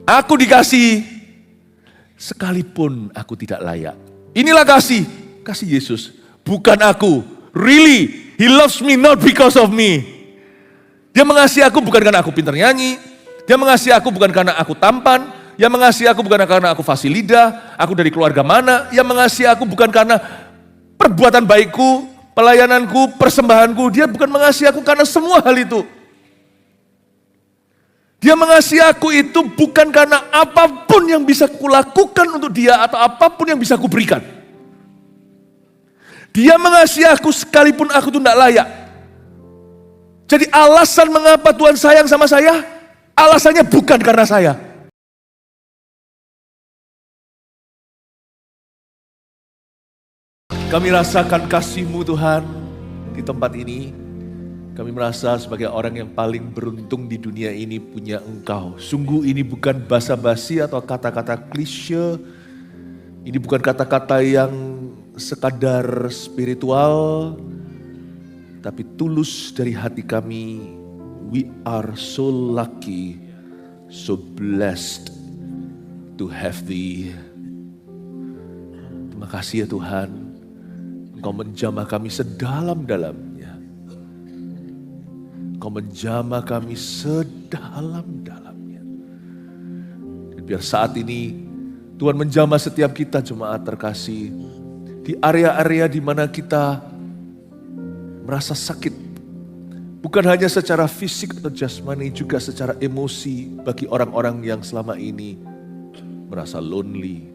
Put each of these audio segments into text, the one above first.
Aku dikasih sekalipun aku tidak layak. Inilah kasih Yesus. Bukan aku. Really, He loves me not because of me. Dia mengasihi aku bukan karena aku pintar nyanyi. Dia mengasihi aku bukan karena aku tampan. Dia mengasihi aku bukan karena aku fasih lidah. Aku dari keluarga mana. Dia mengasihi aku bukan karena perbuatan baikku, pelayananku, persembahanku. Dia bukan mengasihi aku karena semua hal itu. Dia mengasihi aku itu bukan karena apapun yang bisa kulakukan untuk dia atau apapun yang bisa kuberikan. Dia mengasihi aku sekalipun aku itu tidak layak. Jadi alasan mengapa Tuhan sayang sama saya, alasannya bukan karena saya. Kami rasakan kasih-Mu Tuhan di tempat ini. Kami merasa sebagai orang yang paling beruntung di dunia ini punya Engkau. Sungguh ini bukan basa-basi atau kata-kata klise. Ini bukan kata-kata yang sekadar spiritual. Tapi tulus dari hati kami. We are so lucky, so blessed to have Thee. Terima kasih ya Tuhan. Engkau menjamah kami sedalam-dalamnya. Engkau menjamah kami sedalam-dalamnya. Dan biar saat ini Tuhan menjamah setiap kita jemaat terkasih. Di area-area di mana kita merasa sakit. Bukan hanya secara fisik atau jasmani, juga secara emosi bagi orang-orang yang selama ini merasa lonely.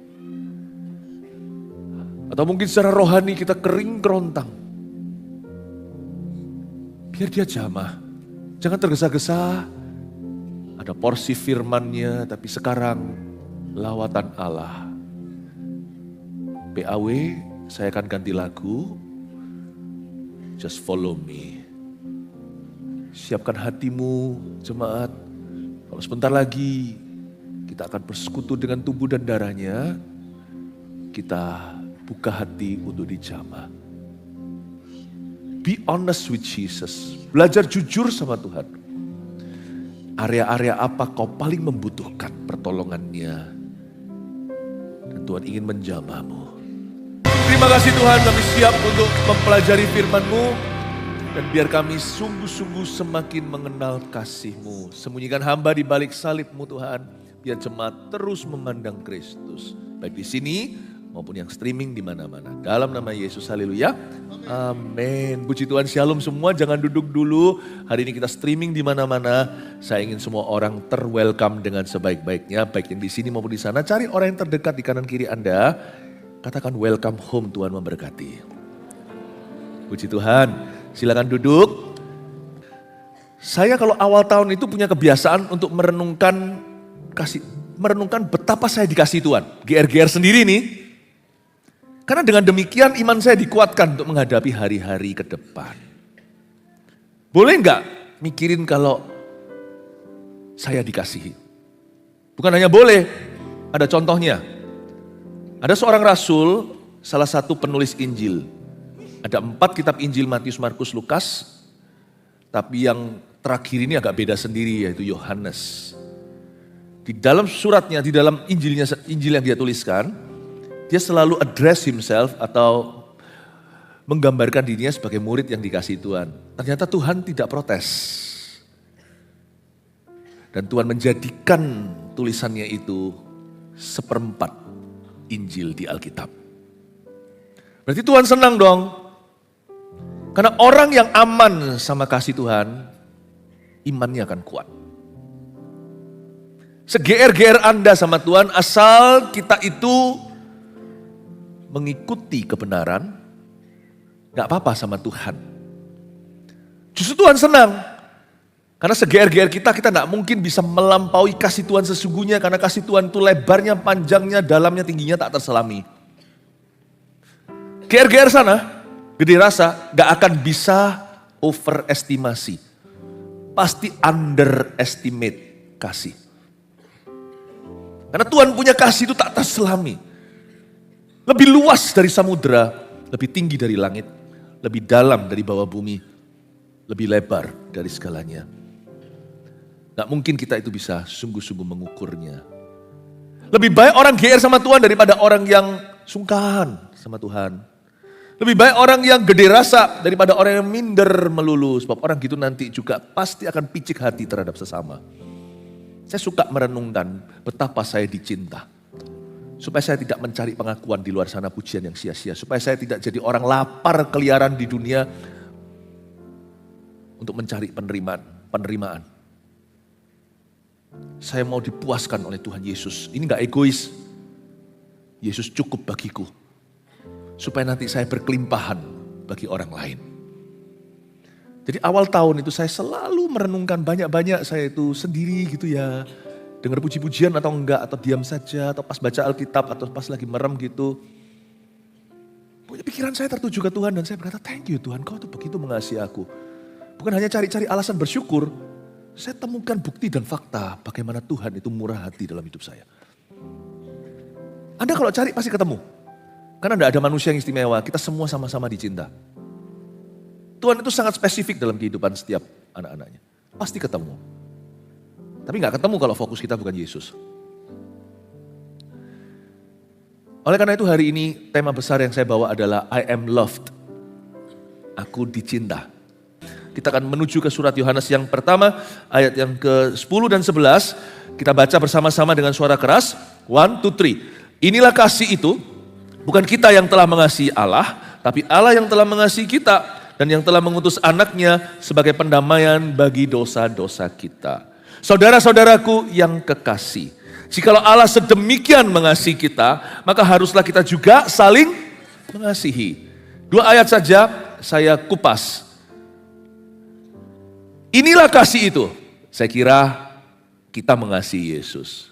Atau mungkin secara rohani kita kering kerontang. Biar dia jamah. Jangan tergesa-gesa, ada porsi firman-Nya, tapi sekarang lawatan Allah. PAW, saya akan ganti lagu, just follow me. Siapkan hatimu, jemaat. Kalau sebentar lagi kita akan bersekutu dengan tubuh dan darahnya, kita buka hati untuk dijamah. Be honest with Jesus. Belajar jujur sama Tuhan. Area-area apa kau paling membutuhkan pertolongannya. Dan Tuhan ingin menjamahmu. Terima kasih Tuhan, kami siap untuk mempelajari firman-Mu. Dan biar kami sungguh-sungguh semakin mengenal kasih-Mu. Sembunyikan hamba di balik salib-Mu Tuhan. Biar jemaat terus memandang Kristus. Baik di sini maupun yang streaming di mana-mana. Dalam nama Yesus, haleluya. Amin. Puji Tuhan, shalom semua. Jangan duduk dulu. Hari ini kita streaming di mana-mana. Saya ingin semua orang terwelcome dengan sebaik-baiknya. Baik yang di sini maupun di sana. Cari orang yang terdekat di kanan kiri Anda. Katakan welcome home, Tuhan memberkati. Puji Tuhan. Silakan duduk. Saya kalau awal tahun itu punya kebiasaan untuk merenungkan betapa saya dikasih Tuhan. GR-GR sendiri nih. Karena dengan demikian iman saya dikuatkan untuk menghadapi hari-hari ke depan. Boleh enggak mikirin kalau saya dikasihi? Bukan hanya boleh, ada contohnya. Ada seorang rasul, salah satu penulis Injil. Ada 4 kitab Injil, Matius, Markus, Lukas. Tapi yang terakhir ini agak beda sendiri, yaitu Yohanes. Di dalam suratnya, di dalam Injil yang dia tuliskan, dia selalu address himself atau menggambarkan dirinya sebagai murid yang dikasihi Tuhan. Ternyata Tuhan tidak protes. Dan Tuhan menjadikan tulisannya itu 1/4 Injil di Alkitab. Berarti Tuhan senang dong. Karena orang yang aman sama kasih Tuhan, imannya akan kuat. Seger-ger Anda sama Tuhan, asal kita itu mengikuti kebenaran, gak apa-apa sama Tuhan. Justru Tuhan senang. Karena seger-ger kita gak mungkin bisa melampaui kasih Tuhan sesungguhnya. Karena kasih Tuhan itu lebarnya, panjangnya, dalamnya, tingginya tak terselami. Ger-ger sana, gede rasa, gak akan bisa overestimasi. Pasti underestimate kasih. Karena Tuhan punya kasih itu tak terselami. Lebih luas dari samudera, lebih tinggi dari langit, lebih dalam dari bawah bumi, lebih lebar dari segalanya. Gak mungkin kita itu bisa sungguh-sungguh mengukurnya. Lebih baik orang GR sama Tuhan daripada orang yang sungkan sama Tuhan. Lebih baik orang yang gede rasa daripada orang yang minder melulu. Sebab orang gitu nanti juga pasti akan picik hati terhadap sesama. Saya suka merenungkan betapa saya dicinta. Supaya saya tidak mencari pengakuan di luar sana, pujian yang sia-sia. Supaya saya tidak jadi orang lapar keliaran di dunia untuk mencari penerimaan. Saya mau dipuaskan oleh Tuhan Yesus. Ini gak egois. Yesus cukup bagiku. Supaya nanti saya berkelimpahan bagi orang lain. Jadi awal tahun itu saya selalu merenungkan banyak-banyak saya itu sendiri gitu ya. Dengar puji-pujian atau enggak, atau diam saja, atau pas baca Alkitab, atau pas lagi merem gitu. Pokoknya pikiran saya tertuju ke Tuhan dan saya berkata, thank you Tuhan, kau tuh begitu mengasihi aku. Bukan hanya cari-cari alasan bersyukur, saya temukan bukti dan fakta bagaimana Tuhan itu murah hati dalam hidup saya. Anda kalau cari pasti ketemu. Karena tidak ada manusia yang istimewa, kita semua sama-sama dicinta. Tuhan itu sangat spesifik dalam kehidupan setiap anak-anaknya. Pasti ketemu. Tapi gak ketemu kalau fokus kita bukan Yesus. Oleh karena itu hari ini tema besar yang saya bawa adalah I am loved. Aku dicinta. Kita akan menuju ke surat Yohanes yang pertama, ayat yang ke-10 dan 11. Kita baca bersama-sama dengan suara keras. 1, 2, 3. Inilah kasih itu, bukan kita yang telah mengasihi Allah, tapi Allah yang telah mengasihi kita dan yang telah mengutus anaknya sebagai pendamaian bagi dosa-dosa kita. Saudara-saudaraku yang kekasih, jikalau Allah sedemikian mengasihi kita, maka haruslah kita juga saling mengasihi. 2 ayat saja saya kupas. Inilah kasih itu. Saya kira kita mengasihi Yesus.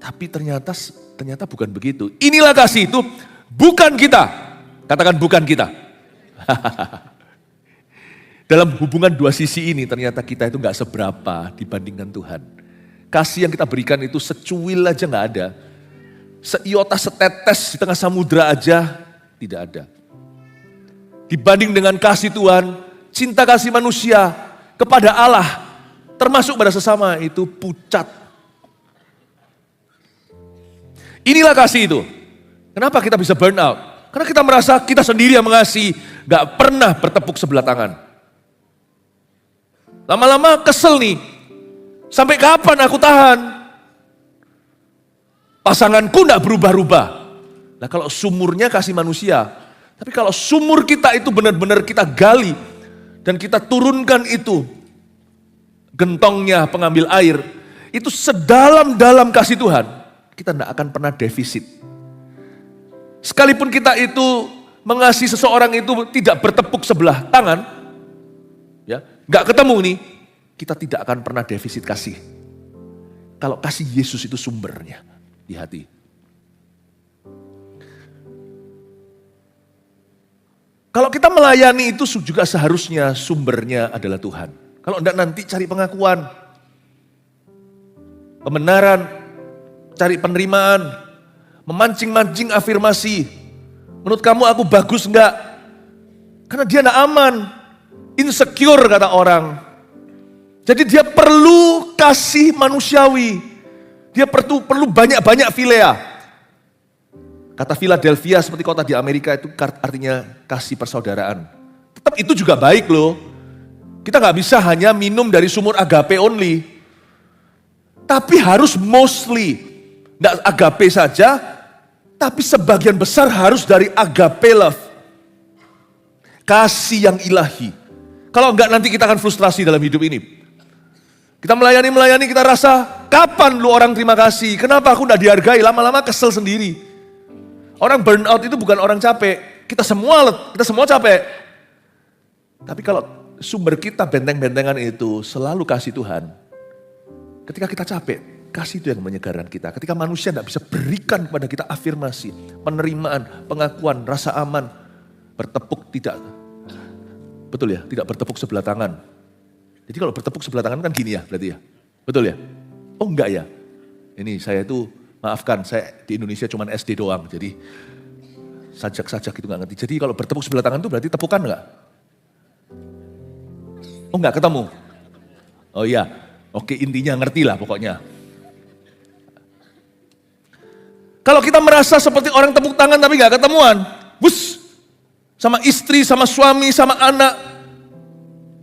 Tapi ternyata bukan begitu. Inilah kasih itu bukan kita. Katakan bukan kita. Dalam hubungan dua sisi ini ternyata kita itu gak seberapa dibandingkan Tuhan. Kasih yang kita berikan itu secuil aja gak ada. Seiota setetes di tengah samudra aja tidak ada. Dibanding dengan kasih Tuhan, cinta kasih manusia kepada Allah, termasuk pada sesama itu pucat. Inilah kasih itu. Kenapa kita bisa burn out? Karena kita merasa kita sendiri yang mengasihi, gak pernah bertepuk sebelah tangan. Lama-lama kesel nih, sampai kapan aku tahan? Pasanganku gak berubah-ubah. Nah kalau sumurnya kasih manusia, tapi kalau sumur kita itu benar-benar kita gali, dan kita turunkan itu, gentongnya pengambil air, itu sedalam-dalam kasih Tuhan, kita tidak akan pernah defisit. Sekalipun kita itu mengasihi seseorang itu tidak bertepuk sebelah tangan, ya, nggak ketemu nih, kita tidak akan pernah defisit kasih. Kalau kasih Yesus itu sumbernya di hati. Kalau kita melayani itu juga seharusnya sumbernya adalah Tuhan. Kalau enggak nanti cari pengakuan, pembenaran, cari penerimaan, memancing-mancing afirmasi. Menurut kamu aku bagus enggak? Karena dia enggak aman, insecure kata orang. Jadi dia perlu kasih manusiawi. Dia perlu banyak-banyak filea. Kata Philadelphia seperti kota di Amerika itu artinya kasih persaudaraan. Tetap itu juga baik loh. Kita gak bisa hanya minum dari sumur agape only. Tapi harus mostly. Gak agape saja, tapi sebagian besar harus dari agape love. Kasih yang ilahi. Kalau enggak nanti kita akan frustrasi dalam hidup ini. Kita melayani kita rasa, kapan lu orang terima kasih? Kenapa aku gak dihargai? Lama-lama kesel sendiri. Orang burnout itu bukan orang capek. Kita semua capek. Tapi kalau sumber kita benteng-bentengan itu selalu kasih Tuhan. Ketika kita capek, kasih itu yang menyegarkan kita. Ketika manusia tidak bisa berikan kepada kita afirmasi, penerimaan, pengakuan, rasa aman, bertepuk tidak. Betul ya, tidak bertepuk sebelah tangan. Jadi kalau bertepuk sebelah tangan kan gini ya berarti ya. Betul ya? Oh enggak ya. Ini saya itu, maafkan saya di Indonesia cuma SD doang. Jadi sajak-sajak gitu gak ngerti. Jadi kalau bertepuk sebelah tangan itu berarti tepukan enggak? Oh enggak ketemu? Oh iya. Oke intinya ngerti lah pokoknya. Kalau kita merasa seperti orang tepuk tangan tapi gak ketemuan, bus, sama istri, sama suami, sama anak,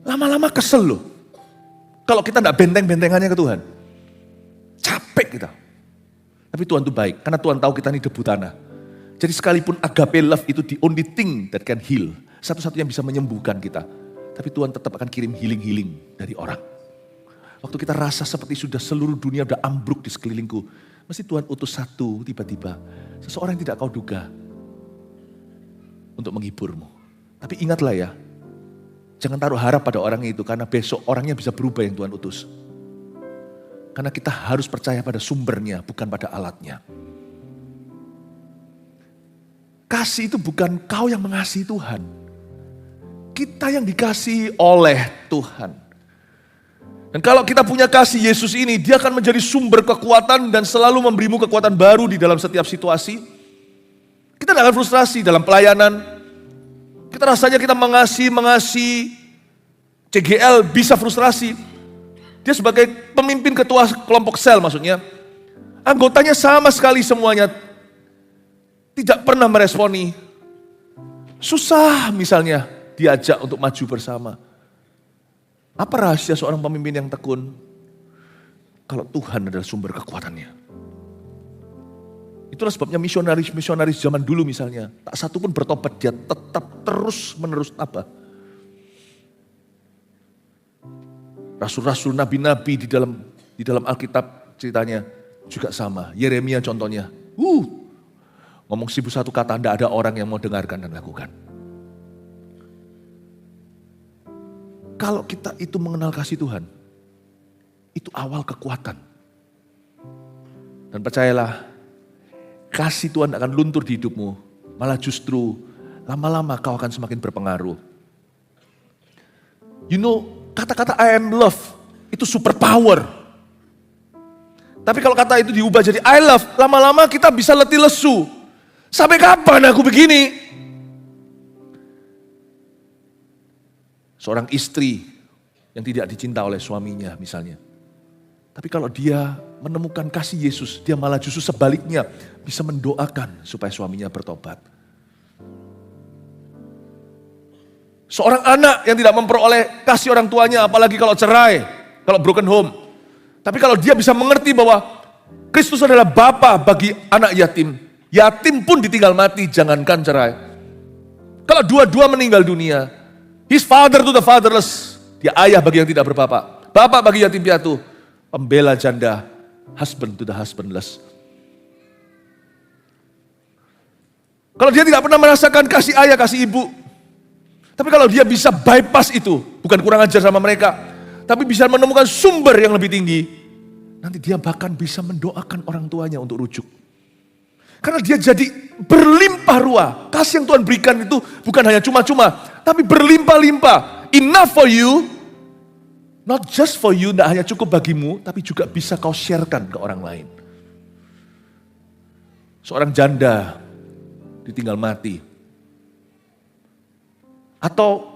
lama-lama kesel loh. Kalau kita gak benteng-bentengannya ke Tuhan. Capek kita. Tapi Tuhan itu baik, karena Tuhan tahu kita ini debu tanah. Jadi sekalipun agape love itu the only thing that can heal, satu-satunya yang bisa menyembuhkan kita. Tapi Tuhan tetap akan kirim healing-healing dari orang. Waktu kita rasa seperti sudah seluruh dunia sudah ambruk di sekelilingku, mesti Tuhan utus satu tiba-tiba, seseorang yang tidak kau duga, untuk menghiburmu. Tapi ingatlah ya, jangan taruh harap pada orang itu, karena besok orangnya bisa berubah yang Tuhan utus. Karena kita harus percaya pada sumbernya, bukan pada alatnya. Kasih itu bukan kau yang mengasihi Tuhan. Kita yang dikasihi oleh Tuhan. Dan kalau kita punya kasih Yesus ini, dia akan menjadi sumber kekuatan dan selalu memberimu kekuatan baru di dalam setiap situasi. Kita tidak akan frustrasi dalam pelayanan. Kita rasanya kita mengasihi CGL bisa frustrasi. Dia sebagai pemimpin ketua kelompok sel maksudnya. Anggotanya sama sekali semuanya tidak pernah meresponi. Susah misalnya diajak untuk maju bersama. Apa rahasia seorang pemimpin yang tekun? Kalau Tuhan adalah sumber kekuatannya. Itulah sebabnya misionaris zaman dulu misalnya, tak satu pun bertobat, dia tetap terus menerus apa? Rasul-rasul, nabi-nabi di dalam Alkitab ceritanya juga sama. Yeremia contohnya, ngomong 1001 kata, tidak ada orang yang mau dengarkan dan lakukan. Kalau kita itu mengenal kasih Tuhan, itu awal kekuatan. Dan percayalah, kasih Tuhan akan luntur di hidupmu. Malah justru lama-lama kau akan semakin berpengaruh. You know, kata-kata I am love itu super power. Tapi kalau kata itu diubah jadi I love, lama-lama kita bisa letih lesu. Sampai kapan aku begini? Seorang istri yang tidak dicinta oleh suaminya misalnya. Tapi kalau dia menemukan kasih Yesus, dia malah justru sebaliknya bisa mendoakan supaya suaminya bertobat. Seorang anak yang tidak memperoleh kasih orang tuanya, apalagi kalau cerai, kalau broken home. Tapi kalau dia bisa mengerti bahwa Kristus adalah bapa bagi anak yatim. Yatim pun ditinggal mati, jangankan cerai. Kalau dua-dua meninggal dunia, His father to the fatherless. Dia ayah bagi yang tidak berbapak. Bapak bagi yatim piatu. Pembela janda. Husband to the husbandless. Kalau dia tidak pernah merasakan kasih ayah, kasih ibu. Tapi kalau dia bisa bypass itu. Bukan kurang ajar sama mereka. Tapi bisa menemukan sumber yang lebih tinggi. Nanti dia bahkan bisa mendoakan orang tuanya untuk rujuk. Karena dia jadi berlimpah ruah. Kasih yang Tuhan berikan itu bukan hanya cuma-cuma, tapi berlimpah-limpah. Enough for you, not just for you, tidak hanya cukup bagimu, tapi juga bisa kau sharekan ke orang lain. Seorang janda ditinggal mati. Atau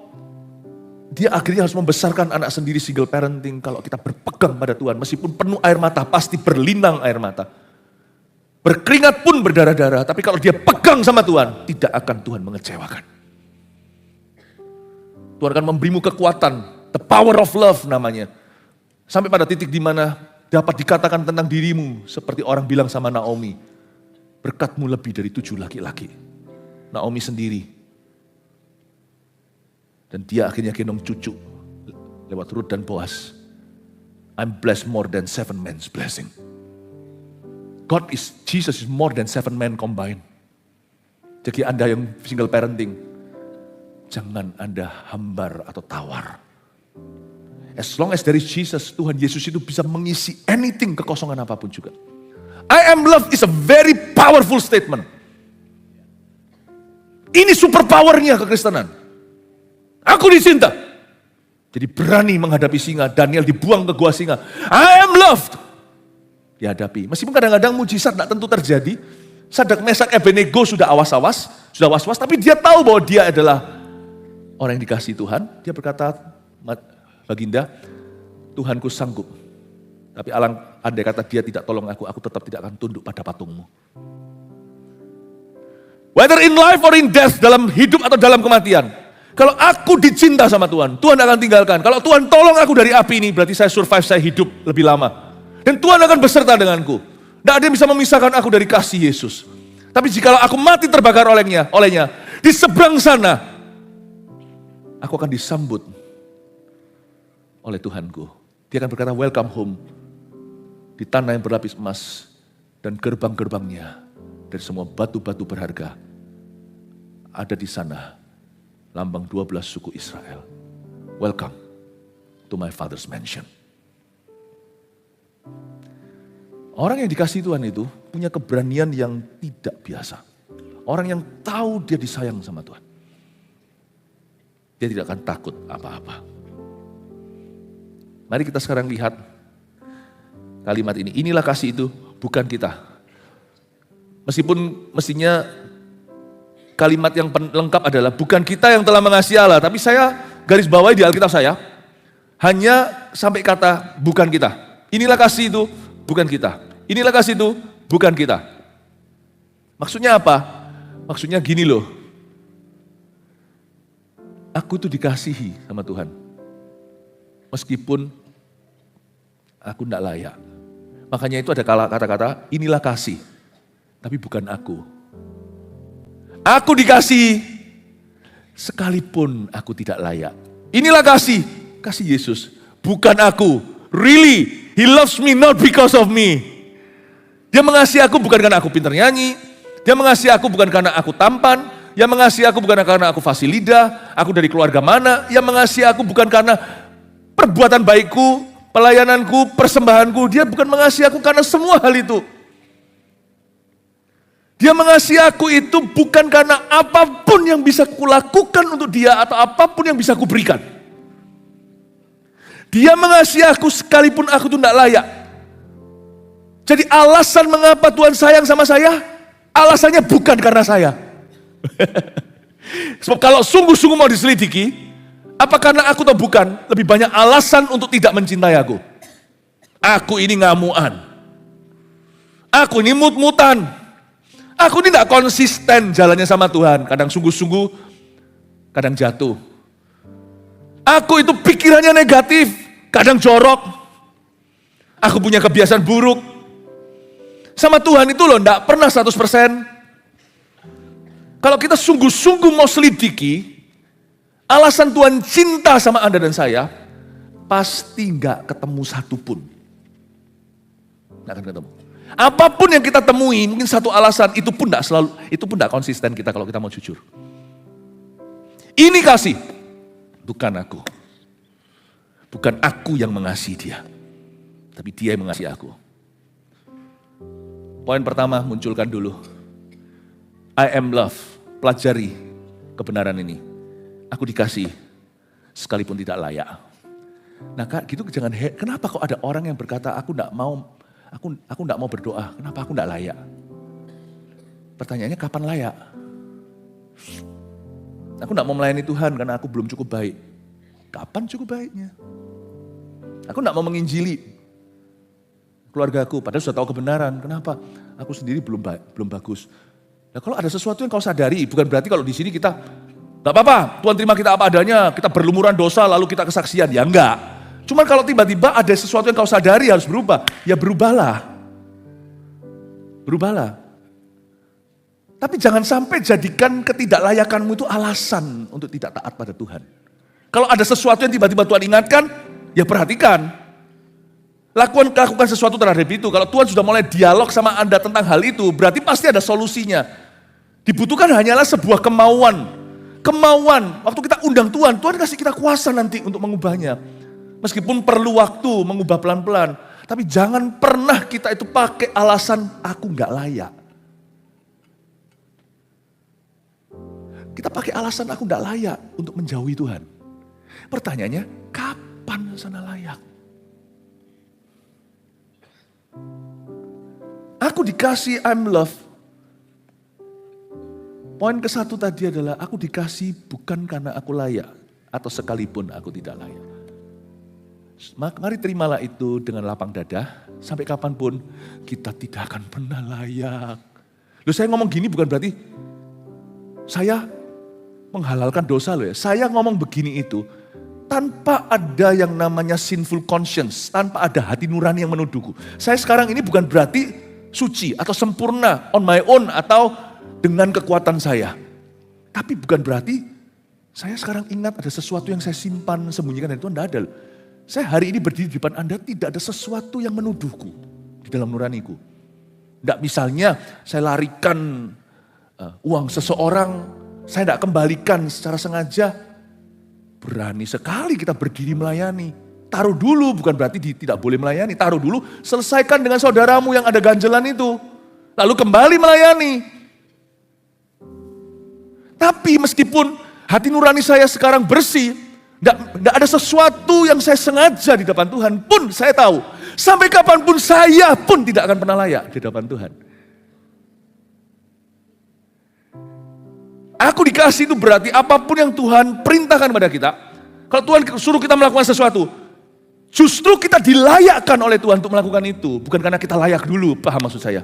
dia akhirnya harus membesarkan anak sendiri, single parenting. Kalau kita berpegang pada Tuhan, meskipun penuh air mata, pasti berlinang air mata. Berkeringat pun berdarah-darah, tapi kalau dia pegang sama Tuhan, tidak akan Tuhan mengecewakan. Tuhan akan memberimu kekuatan, the power of love namanya. Sampai pada titik di mana dapat dikatakan tentang dirimu, seperti orang bilang sama Naomi, berkatmu lebih dari 7 laki-laki. Naomi sendiri. Dan dia akhirnya gendong cucu, lewat Ruth dan Boaz. I'm blessed more than 7 men's blessing. Jesus is more than 7 men combined. Jadi Anda yang single parenting, jangan Anda hambar atau tawar. As long as there is Jesus, Tuhan Yesus itu bisa mengisi anything, kekosongan apapun juga. I am loved is a very powerful statement. Ini super powernya kekristenan. Aku dicinta. Jadi berani menghadapi singa. Daniel dibuang ke gua singa. I am loved. Dihadapi. Meskipun kadang-kadang mujizat tidak tentu terjadi. Sadrak, Mesak, Abednego sudah was-was, tapi dia tahu bahwa dia adalah orang yang dikasihi Tuhan. Dia berkata, Baginda, Tuhanku sanggup. Tapi andai kata dia tidak tolong aku tetap tidak akan tunduk pada patungmu. Whether in life or in death, dalam hidup atau dalam kematian. Kalau aku dicinta sama Tuhan, Tuhan akan tinggalkan. Kalau Tuhan tolong aku dari api ini, berarti saya survive, saya hidup lebih lama. Dan Tuhan akan beserta denganku. Tidak ada yang bisa memisahkan aku dari kasih Yesus. Tapi jikalau aku mati terbakar olehnya, di seberang sana, aku akan disambut oleh Tuhanku. Dia akan berkata, welcome home. Di tanah yang berlapis emas dan gerbang-gerbangnya dari semua batu-batu berharga. Ada di sana lambang 12 suku Israel. Welcome to my father's mansion. Orang yang dikasihi Tuhan itu punya keberanian yang tidak biasa. Orang yang tahu dia disayang sama Tuhan. Dia tidak akan takut apa-apa. Mari kita sekarang lihat kalimat ini. Inilah kasih itu, bukan kita. Meskipun mestinya kalimat yang lengkap adalah bukan kita yang telah mengasihi Allah. Tapi saya garis bawahi di Alkitab saya. Hanya sampai kata bukan kita. Inilah kasih itu, bukan kita. Inilah kasih itu, bukan kita. Maksudnya apa? Maksudnya gini loh. Aku itu dikasihi sama Tuhan. Meskipun aku tidak layak. Makanya itu ada kata-kata, inilah kasih. Tapi bukan aku. Aku dikasihi sekalipun aku tidak layak. Inilah kasih Yesus. Bukan aku. Really, He loves me not because of me. Dia mengasihi aku bukan karena aku pintar nyanyi. Dia mengasihi aku bukan karena aku tampan. Dia mengasihi aku bukan karena aku fasih lidah. Aku dari keluarga mana. Dia mengasihi aku bukan karena perbuatan baikku, pelayananku, persembahanku. Dia bukan mengasihi aku karena semua hal itu. Dia mengasihi aku itu bukan karena apapun yang bisa kulakukan untuk dia atau apapun yang bisa kuberikan. Dia mengasihi aku sekalipun aku itu tidak layak. Jadi alasan mengapa Tuhan sayang sama saya, alasannya bukan karena saya. Sebab kalau sungguh-sungguh mau diselidiki, apa karena aku atau bukan, lebih banyak alasan untuk tidak mencintai aku. Aku ini ngamuan. Aku ini mut-mutan. Aku ini tidak konsisten jalannya sama Tuhan. Kadang sungguh-sungguh, kadang jatuh. Aku itu pikirannya negatif, kadang jorok. Aku punya kebiasaan buruk. Sama Tuhan itu loh, tidak pernah 100%. Kalau kita sungguh-sungguh mau selidiki, alasan Tuhan cinta sama Anda dan saya, pasti nggak ketemu satupun. Nggak akan ketemu. Apapun yang kita temui, mungkin satu alasan, itu pun tidak konsisten kita kalau kita mau jujur. Ini kasih, bukan aku. Bukan aku yang mengasihi dia, tapi dia yang mengasihi aku. Poin pertama, munculkan dulu. I am love, pelajari kebenaran ini. Aku dikasih, sekalipun tidak layak. Nah Kak, gitu jangan, kenapa kok ada orang yang berkata, aku tidak mau berdoa, kenapa aku tidak layak? Pertanyaannya kapan layak? Aku tidak mau melayani Tuhan karena aku belum cukup baik. Kapan cukup baiknya? Aku tidak mau menginjili keluargaku, padahal sudah tahu kebenaran. Kenapa? Aku sendiri belum bagus. Nah kalau ada sesuatu yang kau sadari, bukan berarti kalau di sini kita, gak apa-apa, Tuhan terima kita apa adanya, kita berlumuran dosa lalu kita kesaksian. Ya enggak. Cuman kalau tiba-tiba ada sesuatu yang kau sadari harus berubah, ya berubahlah. Berubahlah. Tapi jangan sampai jadikan ketidaklayakanmu itu alasan untuk tidak taat pada Tuhan. Kalau ada sesuatu yang tiba-tiba Tuhan ingatkan, ya perhatikan. Lakukan sesuatu terhadap itu. Kalau Tuhan sudah mulai dialog sama Anda tentang hal itu, berarti pasti ada solusinya. Dibutuhkan hanyalah sebuah kemauan. Kemauan, waktu kita undang Tuhan, Tuhan kasih kita kuasa nanti untuk mengubahnya. Meskipun perlu waktu mengubah pelan-pelan. Tapi jangan pernah kita itu pakai alasan aku gak layak. Kita pakai alasan aku gak layak untuk menjauhi Tuhan. Pertanyaannya, kapan sana layak? Aku dikasih, I'm love. Poin ke-1 tadi adalah aku dikasih bukan karena aku layak. Atau sekalipun aku tidak layak. Mari terimalah itu dengan lapang dada. Sampai kapanpun kita tidak akan pernah layak. Loh saya ngomong gini bukan berarti saya menghalalkan dosa loh ya. Saya ngomong begini itu tanpa ada yang namanya sinful conscience, tanpa ada hati nurani yang menuduhku. Saya sekarang ini bukan berarti suci atau sempurna on my own atau dengan kekuatan saya. Tapi bukan berarti saya sekarang ingat ada sesuatu yang saya simpan, sembunyikan dari Tuhan, tidak ada. Saya hari ini berdiri di depan Anda, tidak ada sesuatu yang menuduhku di dalam nuraniku. Tidak misalnya saya larikan uang seseorang, saya tidak kembalikan secara sengaja. Berani sekali kita berdiri melayani. Taruh dulu, bukan berarti tidak boleh melayani. Taruh dulu, selesaikan dengan saudaramu yang ada ganjelan itu. Lalu kembali melayani. Tapi meskipun hati nurani saya sekarang bersih, tidak ada sesuatu yang saya sengaja di depan Tuhan pun saya tahu. Sampai kapanpun saya pun tidak akan pernah layak di depan Tuhan. Aku dikasih itu berarti apapun yang Tuhan perintahkan pada kita. Kalau Tuhan suruh kita melakukan sesuatu, justru kita dilayakkan oleh Tuhan untuk melakukan itu. Bukan karena kita layak dulu, paham maksud saya.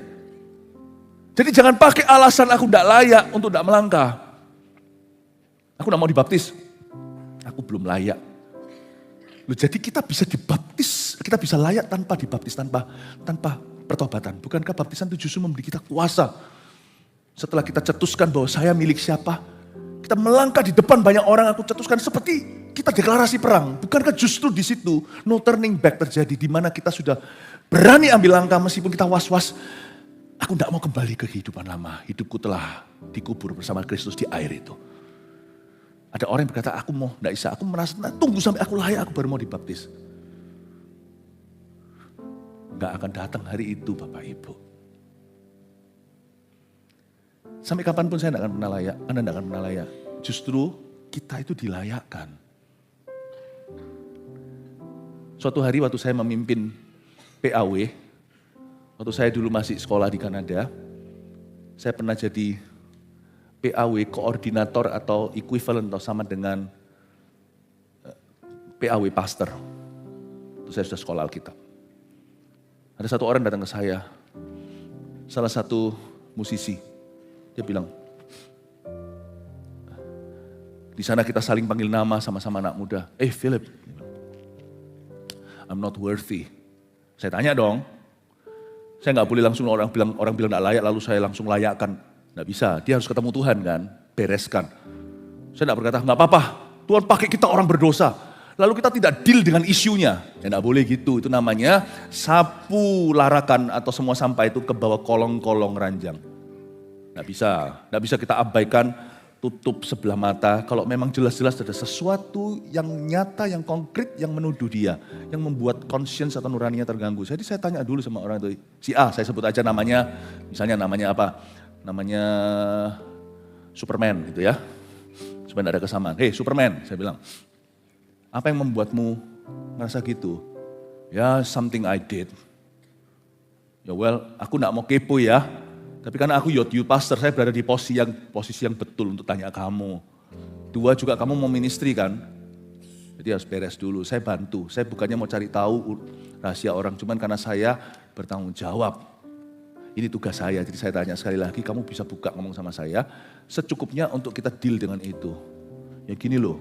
Jadi jangan pakai alasan aku tidak layak untuk tidak melangkah. Aku tidak mau dibaptis, aku belum layak. Loh, jadi kita bisa dibaptis, kita bisa layak tanpa dibaptis, tanpa pertobatan. Bukankah baptisan itu justru memberi kita kuasa? Setelah kita cetuskan bahwa saya milik siapa, kita melangkah di depan banyak orang, aku cetuskan seperti kita deklarasi perang. Bukankah justru di situ no turning back terjadi, di mana kita sudah berani ambil langkah meskipun kita was-was. Aku tidak mau kembali ke kehidupan lama, hidupku telah dikubur bersama Kristus di air itu. Ada orang yang berkata, aku mau, tidak bisa, aku merasa, tunggu sampai aku layak, aku baru mau dibaptis. Enggak akan datang hari itu Bapak Ibu. Sampai kapanpun saya tidak akan pernah layak, Anda tidak akan pernah layak. Justru kita itu dilayakkan. Suatu hari waktu saya memimpin PAW, waktu saya dulu masih sekolah di Kanada, saya pernah jadi PAW koordinator atau equivalent atau sama dengan PAW pastor. Itu saya sudah sekolah Alkitab. Ada satu orang datang ke saya, salah satu musisi. Dia bilang, di sana kita saling panggil nama sama-sama anak muda. Philip, I'm not worthy. Saya tanya dong, saya nggak boleh langsung orang bilang nggak layak lalu saya langsung layakkan. Nggak bisa, dia harus ketemu Tuhan kan, bereskan. Saya nggak berkata, nggak apa-apa, Tuhan pakai kita orang berdosa. Lalu kita tidak deal dengan isunya. Ya nggak boleh gitu, itu namanya sapu larakan atau semua sampah itu ke bawah kolong-kolong ranjang. Nggak bisa kita abaikan, tutup sebelah mata. Kalau memang jelas-jelas ada sesuatu yang nyata, yang konkret, yang menuduh dia. Yang membuat conscience atau nuraninya terganggu. Jadi saya tanya dulu sama orang itu, si A, saya sebut aja namanya, misalnya namanya apa? Namanya Superman gitu ya. Supaya ada kesamaan. Hey Superman, saya bilang. Apa yang membuatmu merasa gitu? Ya something I did. Ya well, aku gak mau kepo ya. Tapi karena aku youth pastor, saya berada di posisi yang betul untuk tanya kamu. Dua juga kamu mau ministry kan? Jadi harus beres dulu, saya bantu. Saya bukannya mau cari tahu rahasia orang, cuman karena saya bertanggung jawab. Ini tugas saya, jadi saya tanya sekali lagi, kamu bisa buka ngomong sama saya, secukupnya untuk kita deal dengan itu. Ya gini loh,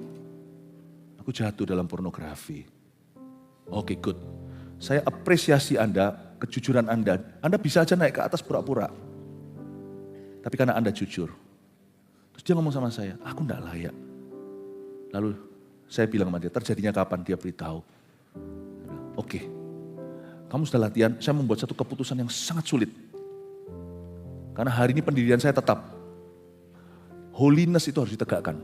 aku jatuh dalam pornografi. Oke, good. Saya apresiasi Anda, kejujuran Anda bisa aja naik ke atas pura-pura. Tapi karena Anda jujur. Terus dia ngomong sama saya, aku enggak layak. Lalu saya bilang sama dia, terjadinya kapan? Dia beritahu. Oke, kamu sudah latihan, saya membuat satu keputusan yang sangat sulit. Karena hari ini pendirian saya tetap. Holiness itu harus ditegakkan.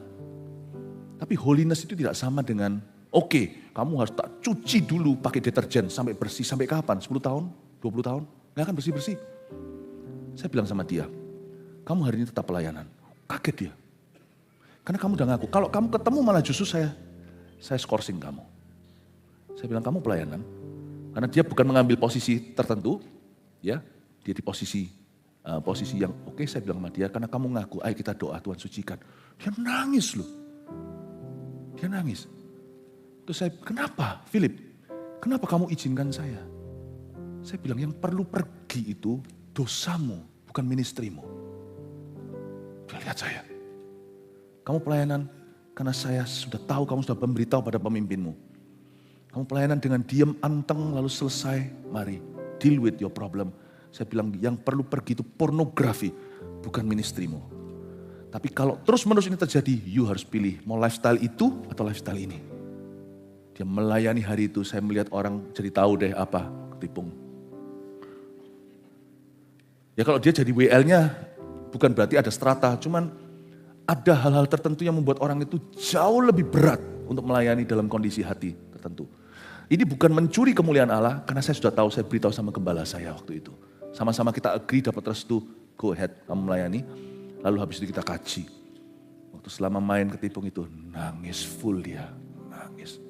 Tapi holiness itu tidak sama dengan, oke, kamu harus tak cuci dulu pakai deterjen sampai bersih. Sampai kapan? 10 tahun? 20 tahun? Gak akan bersih-bersih. Saya bilang sama dia, kamu hari ini tetap pelayanan. Kaget dia. Karena kamu udah ngaku, kalau kamu ketemu malah justru saya skorsing kamu. Saya bilang, kamu pelayanan. Karena dia bukan mengambil posisi tertentu, ya, dia di posisi yang oke, saya bilang sama dia, karena kamu ngaku, ayo kita doa Tuhan sucikan. Dia nangis loh. Dia nangis. Terus saya, kenapa Philip? Kenapa kamu izinkan saya? Saya bilang, yang perlu pergi itu dosamu, bukan ministrimu. Dia lihat saya. Kamu pelayanan karena saya sudah tahu kamu sudah memberitahu pada pemimpinmu. Kamu pelayanan dengan diam, anteng, lalu selesai. Mari, deal with your problem. Saya bilang yang perlu pergi itu pornografi, bukan ministrimu. Tapi kalau terus-menerus ini terjadi, you harus pilih mau lifestyle itu atau lifestyle ini. Dia melayani hari itu, saya melihat orang jadi tahu deh apa ketipung. Ya kalau dia jadi WL-nya bukan berarti ada strata, cuman ada hal-hal tertentu yang membuat orang itu jauh lebih berat untuk melayani dalam kondisi hati tertentu. Ini bukan mencuri kemuliaan Allah, karena saya sudah tahu, saya beritahu sama gembala saya waktu itu. Sama-sama kita agree dapat restu, go ahead kamu melayani. Lalu habis itu kita kaji. Waktu selama main ketipung itu, nangis full dia, nangis.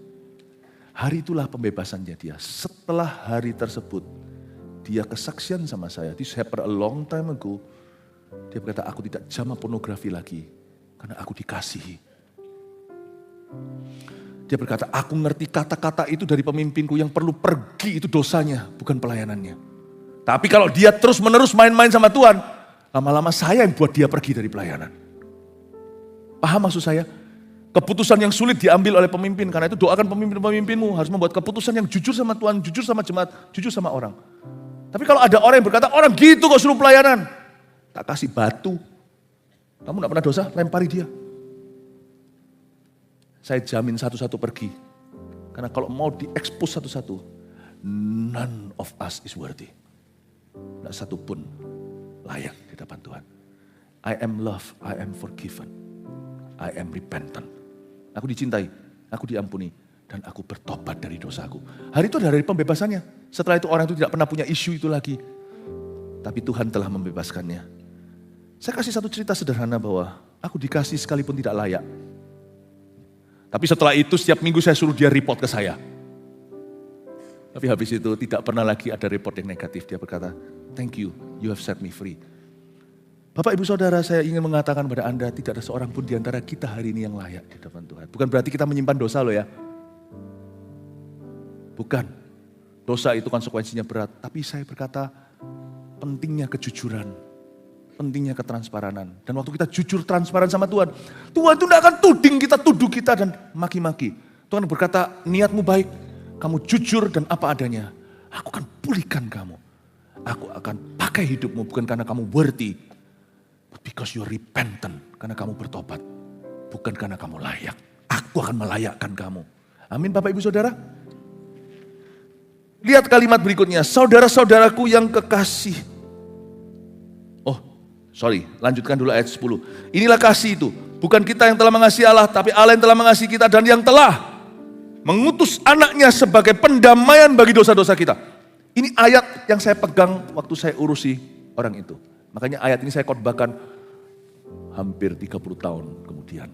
Hari itulah pembebasannya dia. Setelah hari tersebut, dia kesaksian sama saya. This happened a long time ago. Dia berkata, aku tidak jamah pornografi lagi, karena aku dikasihi. Dia berkata, aku ngerti kata-kata itu dari pemimpinku, yang perlu pergi itu dosanya, bukan pelayanannya. Tapi kalau dia terus-menerus main-main sama Tuhan, lama-lama saya yang buat dia pergi dari pelayanan. Paham maksud saya? Keputusan yang sulit diambil oleh pemimpin. Karena itu doakan pemimpin-pemimpinmu harus membuat keputusan yang jujur sama Tuhan, jujur sama jemaat, jujur sama orang. Tapi kalau ada orang yang berkata, orang gitu kok suruh pelayanan. Tak kasih batu. Kamu gak pernah dosa, lempari dia. Saya jamin satu-satu pergi. Karena kalau mau diekspos satu-satu, none of us is worthy. Tidak satu pun layak di hadapan Tuhan. I am loved, I am forgiven, I am repentant. Aku dicintai, aku diampuni, dan aku bertobat dari dosaku. Hari itu adalah hari pembebasannya. Setelah itu orang itu tidak pernah punya isu itu lagi. Tapi Tuhan telah membebaskannya. Saya kasih satu cerita sederhana bahwa aku dikasih sekalipun tidak layak. Tapi setelah itu setiap minggu saya suruh dia report ke saya. Tapi habis itu tidak pernah lagi ada report yang negatif. Dia berkata, thank you, you have set me free. Bapak ibu saudara, saya ingin mengatakan kepada Anda, tidak ada seorang pun di antara kita hari ini yang layak di hadapan Tuhan. Bukan berarti kita menyimpan dosa loh ya. Bukan. Dosa itu konsekuensinya berat. Tapi saya berkata, pentingnya kejujuran. Pentingnya ketransparanan. Dan waktu kita jujur transparan sama Tuhan, Tuhan itu tidak akan tuduh kita dan maki-maki. Tuhan berkata, niatmu baik, kamu jujur dan apa adanya. Aku akan pulihkan kamu. Aku akan pakai hidupmu bukan karena kamu worthy, but because you repentant, karena kamu bertobat, bukan karena kamu layak. Aku akan melayakkan kamu. Amin Bapak Ibu Saudara. Lihat kalimat berikutnya, saudara-saudaraku yang kekasih. Lanjutkan dulu ayat 10. Inilah kasih itu, bukan kita yang telah mengasihi Allah, tapi Allah yang telah mengasihi kita dan yang telah mengutus anaknya sebagai pendamaian bagi dosa-dosa kita. Ini ayat yang saya pegang waktu saya urusi orang itu. Makanya ayat ini saya khotbahkan hampir 30 tahun kemudian.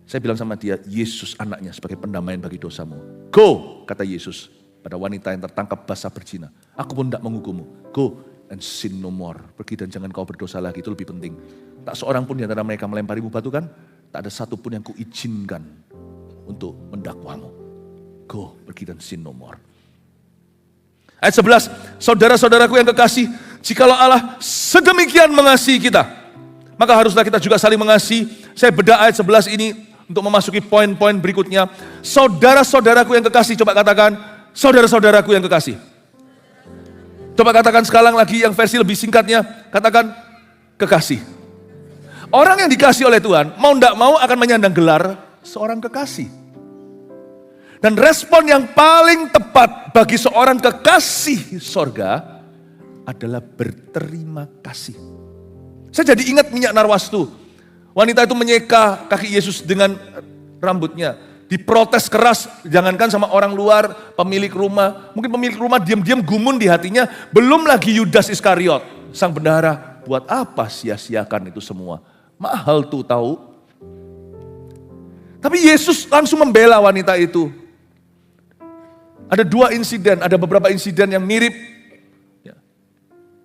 Saya bilang sama dia, Yesus anaknya sebagai pendamaian bagi dosamu. Go, kata Yesus pada wanita yang tertangkap basah berzina. Aku pun tidak menghukummu. Go and sin no more. Pergi dan jangan kau berdosa lagi, itu lebih penting. Tak seorang pun di antara mereka melemparimu batu kan? Tak ada satu pun yang kuizinkan untuk mendakwamu. Go, pergi dan sin no more. Ayat 11, saudara-saudaraku yang kekasih, jikalau Allah sedemikian mengasihi kita, maka haruslah kita juga saling mengasihi. Saya bedah ayat 11 ini untuk memasuki poin-poin berikutnya. Saudara-saudaraku yang kekasih, coba katakan, saudara-saudaraku yang kekasih. Coba katakan sekarang lagi yang versi lebih singkatnya, katakan kekasih. Orang yang dikasih oleh Tuhan, mau tidak mau akan menyandang gelar seorang kekasih. Dan respon yang paling tepat bagi seorang kekasih sorga adalah berterima kasih. Saya jadi ingat minyak narwastu. Wanita itu menyeka kaki Yesus dengan rambutnya. Diprotes keras, jangankan sama orang luar, pemilik rumah. Mungkin pemilik rumah diam-diam gumun di hatinya. Belum lagi Yudas Iskariot, sang bendahara. Buat apa sia-siakan itu semua? Mahal tuh tahu. Tapi Yesus langsung membela wanita itu. Ada dua insiden, ada beberapa insiden yang mirip.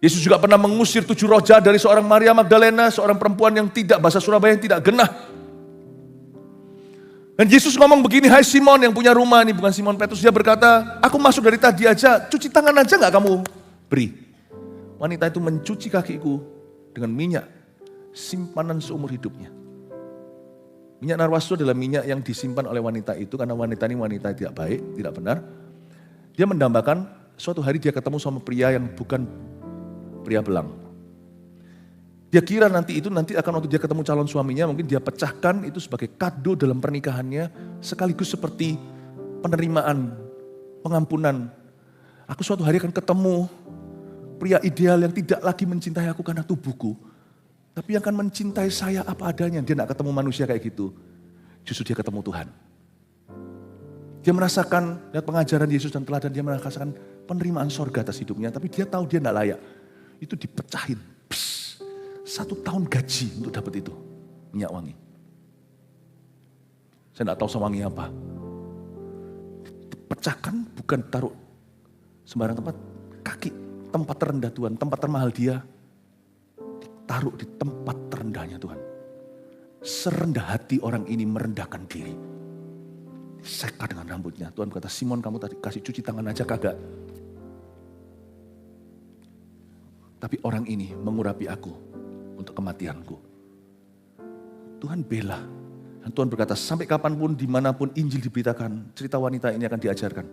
Yesus juga pernah mengusir 7 roh jahat dari seorang Maria Magdalena, seorang perempuan yang tidak, bahasa Surabaya yang tidak genah. Dan Yesus ngomong begini, hai Simon yang punya rumah, ini bukan Simon Petrus, dia berkata, aku masuk dari tadi aja, cuci tangan aja gak kamu beri. Wanita itu mencuci kakiku dengan minyak, simpanan seumur hidupnya. Minyak narwastu adalah minyak yang disimpan oleh wanita itu karena wanita ini wanita tidak baik, tidak benar. Dia mendambakan suatu hari dia ketemu sama pria yang bukan pria belang. Dia kira nanti akan waktu dia ketemu calon suaminya mungkin dia pecahkan itu sebagai kado dalam pernikahannya sekaligus seperti penerimaan, pengampunan. Aku suatu hari akan ketemu pria ideal yang tidak lagi mencintai aku karena tubuhku. Tapi yang akan mencintai saya apa adanya. Dia tidak ketemu manusia kayak gitu. Justru dia ketemu Tuhan. Dia merasakan lihat pengajaran Yesus dan teladan, dia merasakan penerimaan sorga atas hidupnya. Tapi dia tahu dia tidak layak. Itu dipecahin. 1 tahun gaji untuk dapat itu. Minyak wangi. Saya tidak tahu sewangi apa. Pecahkan bukan taruh sembarang tempat. Kaki tempat terendah Tuhan, tempat termahal dia. Ditaruh di tempat terendahnya Tuhan. Serendah hati orang ini merendahkan diri. Diseka dengan rambutnya. Tuhan berkata, Simon kamu tadi kasih cuci tangan aja kagak. Tapi orang ini mengurapi aku untuk kematianku. Tuhan bela. Dan Tuhan berkata, sampai kapanpun, dimanapun Injil diberitakan, cerita wanita ini akan diajarkan.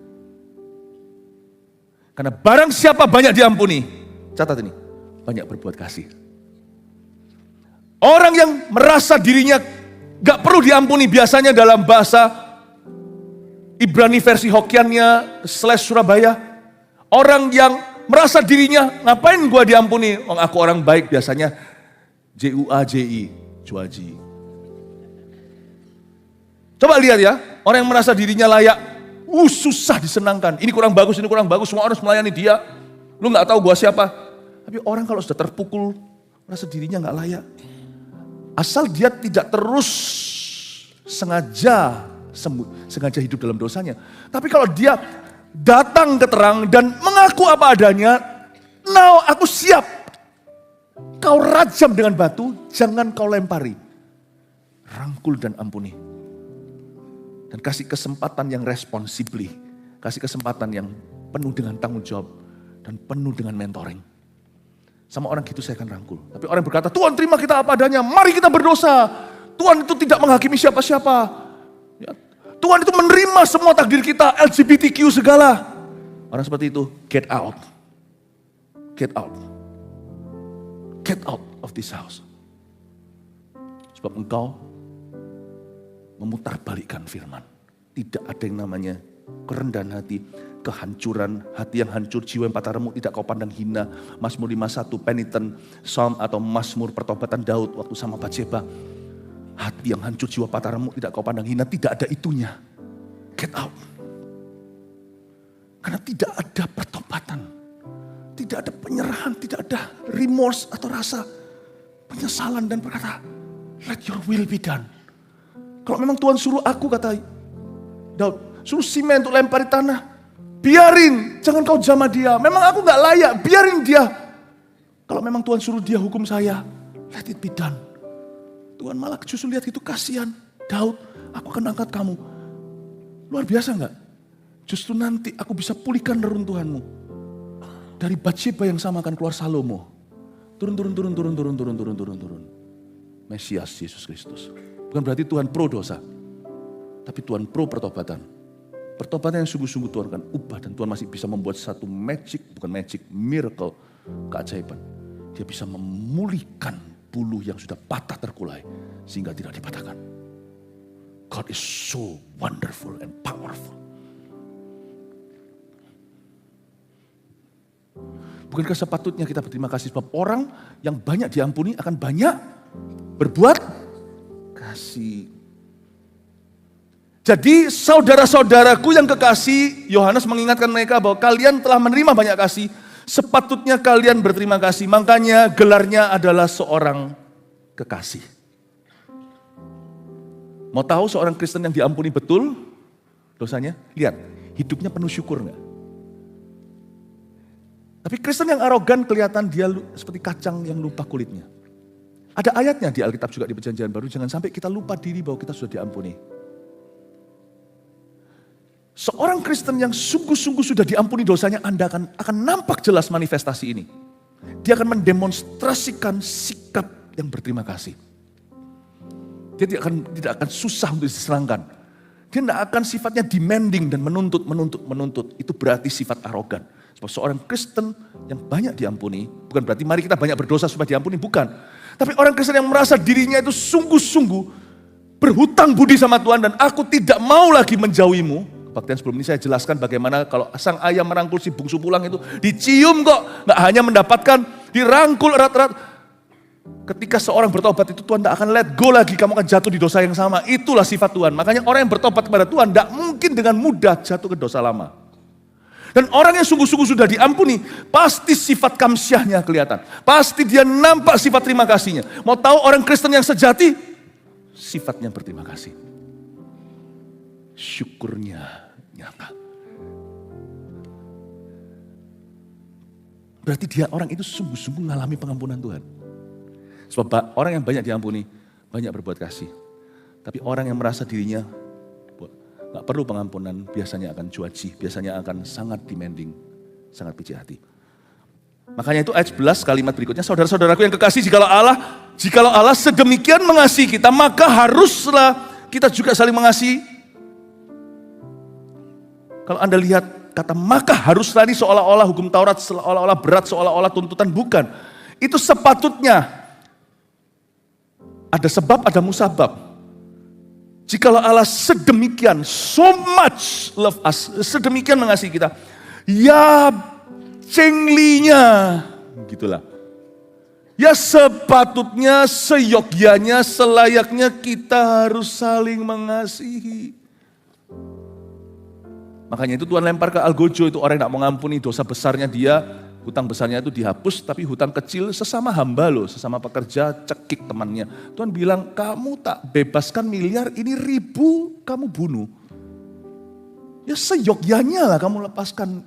Karena barang siapa banyak diampuni, catat ini, banyak berbuat kasih. Orang yang merasa dirinya gak perlu diampuni, biasanya dalam bahasa Ibrani versi Hokiannya / Surabaya, orang yang merasa dirinya, ngapain gua diampuni? Aku orang baik, biasanya JUAJI, Juaji. Coba lihat ya, orang yang merasa dirinya layak, susah disenangkan. Ini kurang bagus, semua orang harus melayani dia. Lu gak tahu gua siapa. Tapi orang kalau sudah terpukul, merasa dirinya gak layak. Asal dia tidak terus sengaja hidup dalam dosanya. Tapi kalau dia datang ke terang dan mengaku apa adanya, now aku siap. Kau rajam dengan batu, jangan kau lempari. Rangkul dan ampuni. Dan kasih kesempatan yang responsibly. Kasih kesempatan yang penuh dengan tanggung jawab. Dan penuh dengan mentoring. Sama orang gitu saya akan rangkul. Tapi orang berkata, Tuhan terima kita apa adanya, mari kita berdosa. Tuhan itu tidak menghakimi siapa-siapa. Ya. Tuhan itu menerima semua takdir kita, LGBTQ segala. Orang seperti itu, get out. Get out. Get out of this house. Sebab engkau memutarbalikkan firman. Tidak ada yang namanya kerendahan hati, kehancuran hati yang hancur, jiwa yang patah remuk tidak kau pandang hina. Mazmur 51, penitent psalm atau Mazmur pertobatan Daud waktu sama Batseba. Hati yang hancur, jiwa patah remuk tidak kau pandang hina, tidak ada itunya. Get out. Karena tidak ada pertobatan. Tidak ada penyerahan, tidak ada remorse atau rasa penyesalan dan berkata, let your will be done. Kalau memang Tuhan suruh aku, kata Daud, suruh Simei untuk lempari tanah, biarin, jangan kau jamah dia. Memang aku gak layak, biarin dia. Kalau memang Tuhan suruh dia hukum saya, let it be done. Tuhan malah justru lihat itu kasihan. Daud, aku akan angkat kamu. Luar biasa gak? Justru nanti aku bisa pulihkan reruntuhanmu. Dari Batseba yang sama akan keluar Salomo. Turun. Mesias Yesus Kristus. Bukan berarti Tuhan pro dosa. Tapi Tuhan pro pertobatan. Pertobatan yang sungguh-sungguh Tuhan akan ubah. Dan Tuhan masih bisa membuat satu miracle, keajaiban. Dia bisa memulihkan buluh yang sudah patah terkulai. Sehingga tidak dipatahkan. God is so wonderful and powerful. Bukankah sepatutnya kita berterima kasih sebab orang yang banyak diampuni akan banyak berbuat kasih. Jadi saudara-saudaraku yang kekasih, Yohanes mengingatkan mereka bahwa kalian telah menerima banyak kasih, sepatutnya kalian berterima kasih. Makanya gelarnya adalah seorang kekasih. Mau tahu seorang Kristen yang diampuni betul dosanya? Lihat, hidupnya penuh syukur enggak? Tapi Kristen yang arogan kelihatan dia seperti kacang yang lupa kulitnya. Ada ayatnya di Alkitab juga di Perjanjian Baru, jangan sampai kita lupa diri bahwa kita sudah diampuni. Seorang Kristen yang sungguh-sungguh sudah diampuni dosanya, Anda akan nampak jelas manifestasi ini. Dia akan mendemonstrasikan sikap yang berterima kasih. Dia tidak akan susah untuk diserangkan. Dia tidak akan sifatnya demanding dan menuntut. Itu berarti sifat arogan. Sebab seorang Kristen yang banyak diampuni, bukan berarti mari kita banyak berdosa supaya diampuni, bukan. Tapi orang Kristen yang merasa dirinya itu sungguh-sungguh berhutang budi sama Tuhan dan aku tidak mau lagi menjauhimu. Kebaktian sebelum ini saya jelaskan bagaimana kalau sang ayah merangkul si bungsu pulang itu dicium kok. Nggak hanya mendapatkan dirangkul erat-erat. Ketika seorang bertobat itu Tuhan tidak akan let go lagi, kamu akan jatuh di dosa yang sama. Itulah sifat Tuhan. Makanya orang yang bertobat kepada Tuhan tidak mungkin dengan mudah jatuh ke dosa lama. Dan orang yang sungguh-sungguh sudah diampuni, pasti sifat kamsyahnya kelihatan. Pasti dia nampak sifat terima kasihnya. Mau tahu orang Kristen yang sejati? Sifatnya berterima kasih. Syukurnya nyata. Berarti dia orang itu sungguh-sungguh mengalami pengampunan Tuhan. Sebab orang yang banyak diampuni, banyak berbuat kasih. Tapi orang yang merasa dirinya gak perlu pengampunan, biasanya akan cuaci, biasanya akan sangat demanding, sangat picik hati. Makanya itu ayat 11 kalimat berikutnya, saudara-saudaraku yang kekasih, jikalau Allah sedemikian mengasihi kita, maka haruslah kita juga saling mengasihi. Kalau Anda lihat kata maka haruslah ini seolah-olah hukum Taurat, seolah-olah berat, seolah-olah tuntutan, bukan. Itu sepatutnya. Ada sebab, ada musabab. Jikalau Allah sedemikian, so much love us, sedemikian mengasihi kita, ya cenglinya, gitulah. Ya sepatutnya, seyogyanya, selayaknya kita harus saling mengasihi. Makanya itu Tuhan lempar ke Algojo, itu orang yang tidak mau ngampuni dosa besarnya dia, hutang besarnya itu dihapus, tapi hutang kecil sesama hamba loh, sesama pekerja cekik temannya. Tuhan bilang, kamu tak bebaskan miliar, ini 1000 kamu bunuh. Ya seyogyanya lah kamu lepaskan.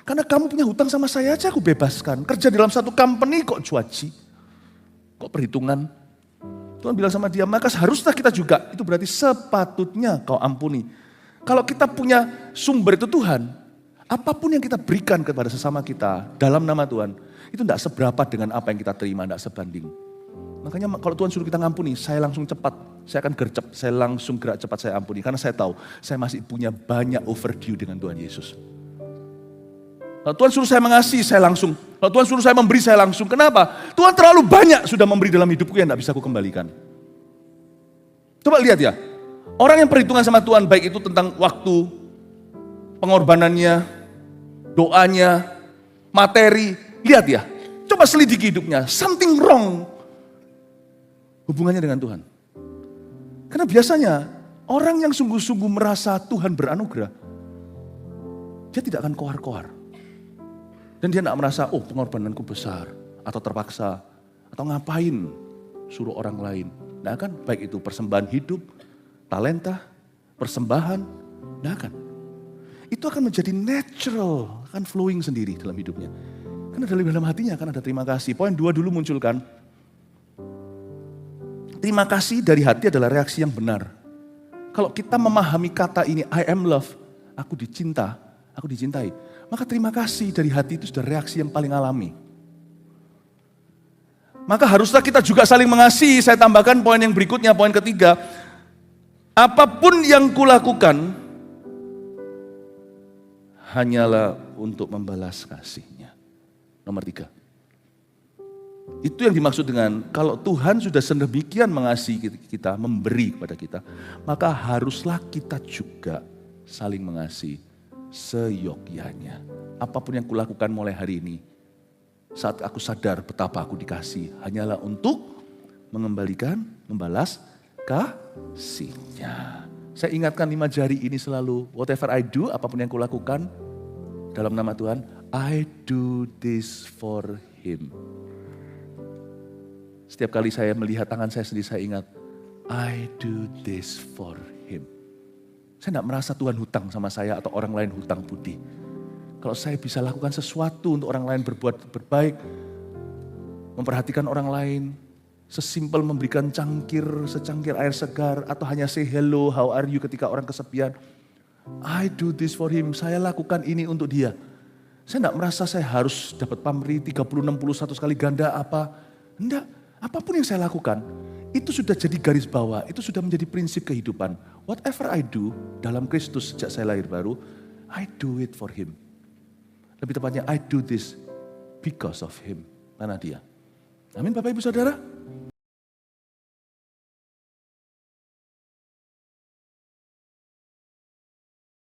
Karena kamu punya hutang sama saya aja aku bebaskan. Kerja dalam satu company kok cuaci, kok perhitungan. Tuhan bilang sama dia, maka haruslah kita juga, itu berarti sepatutnya kau ampuni. Kalau kita punya sumber itu Tuhan, apapun yang kita berikan kepada sesama kita dalam nama Tuhan, itu tidak seberapa dengan apa yang kita terima, tidak sebanding. Makanya kalau Tuhan suruh kita ngampuni, saya langsung cepat, saya akan gercep, saya langsung gerak cepat saya ampuni. Karena saya tahu, saya masih punya banyak overdue dengan Tuhan Yesus. Kalau Tuhan suruh saya mengasihi, saya langsung. Kalau Tuhan suruh saya memberi, saya langsung. Kenapa? Tuhan terlalu banyak sudah memberi dalam hidupku yang tidak bisa aku kembalikan. Coba lihat ya, orang yang perhitungan sama Tuhan, baik itu tentang waktu, pengorbanannya, doanya, materi, lihat ya, coba selidiki hidupnya, something wrong hubungannya dengan Tuhan. Karena biasanya orang yang sungguh-sungguh merasa Tuhan beranugerah, dia tidak akan koar-koar. Dan dia tidak merasa, oh pengorbananku besar, atau terpaksa, atau ngapain suruh orang lain. Nah kan, baik itu persembahan hidup, talenta, persembahan, tidak akan. Itu akan menjadi natural, akan flowing sendiri dalam hidupnya. Karena dalam hatinya akan ada terima kasih. Poin 2 dulu munculkan. Terima kasih dari hati adalah reaksi yang benar. Kalau kita memahami kata ini, I am love, aku dicinta, aku dicintai. Maka terima kasih dari hati itu sudah reaksi yang paling alami. Maka haruslah kita juga saling mengasihi. Saya tambahkan poin yang berikutnya, poin ketiga. Apapun yang kulakukan, hanyalah untuk membalas kasihnya. Nomor 3. Itu yang dimaksud dengan kalau Tuhan sudah sedemikian mengasihi kita, memberi kepada kita, maka haruslah kita juga saling mengasihi seyogyanya. Apapun yang kulakukan mulai hari ini, saat aku sadar betapa aku dikasih, hanyalah untuk mengembalikan, membalas kasihnya. Saya ingatkan 5 jari ini selalu, whatever I do, apapun yang kulakukan dalam nama Tuhan, I do this for Him. Setiap kali saya melihat tangan saya sendiri, saya ingat, I do this for Him. Saya tidak merasa Tuhan hutang sama saya atau orang lain hutang budi. Kalau saya bisa lakukan sesuatu untuk orang lain berbuat berbaik, memperhatikan orang lain, sesimpel memberikan secangkir air segar, atau hanya say hello, how are you ketika orang kesepian. I do this for Him, saya lakukan ini untuk dia. Saya tidak merasa saya harus dapat pamrih 30, 60, 100 kali ganda apa. Enggak, apapun yang saya lakukan, Itu sudah jadi garis bawah, itu sudah menjadi prinsip kehidupan. Whatever I do dalam Kristus sejak saya lahir baru, I do it for Him. Lebih tepatnya, I do this because of Him. Mana dia? Amin Bapak Ibu Saudara.